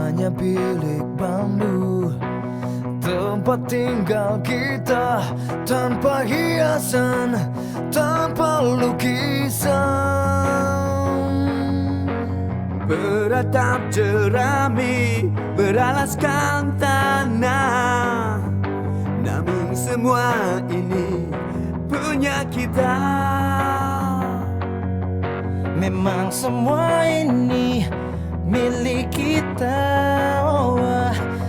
Hanya bilik bambu, tempat tinggal kita, tanpa hiasan, tanpa lukisan. Beratap jerami, beralaskan tanah, namun semua ini punya kita. Memang semua ini milik kita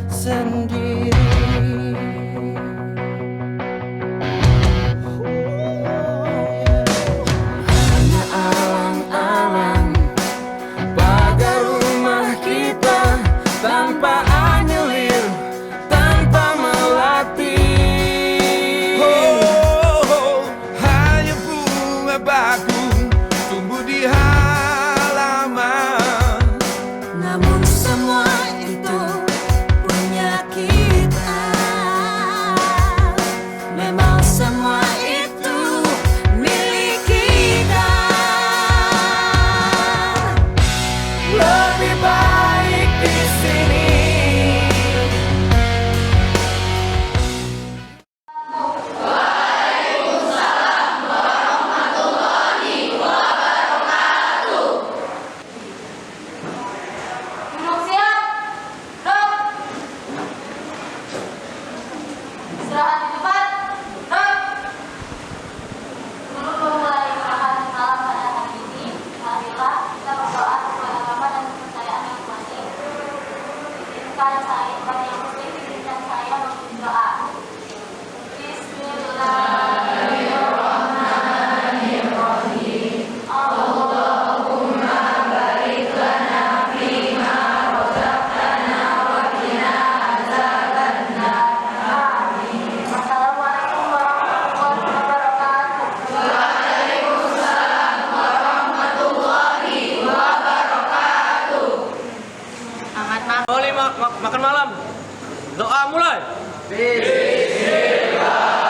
sendiri. Hanya alang-alang pagar rumah kita, tanpa anyelir, tanpa melatih. Hanya bunga bakung tumbuh di halaman, namun semua itu punya kita. Memang semua itu milik kita. Lebih baik di sini. Duduk siap, duduk. Istirahat di tempat, duduk. Sebelum memulai gerakan malam pada hari ini, marilah kita berdoa sesuai agama dan kepercayaan masing-masing. Izinkan saya sebagai muslim, izinkan saya memimpin doa. Bismillahirrahmanirrahim. Allahumma barik lana fima razaqtana wa qina azabannar. Amin. Assalamualaikum warahmatullahi wabarakatuh. Waalaikumsalam warahmatullahi wabarakatuh. Selamat malam. boleh makan malam. Doa mulai. Bismillah.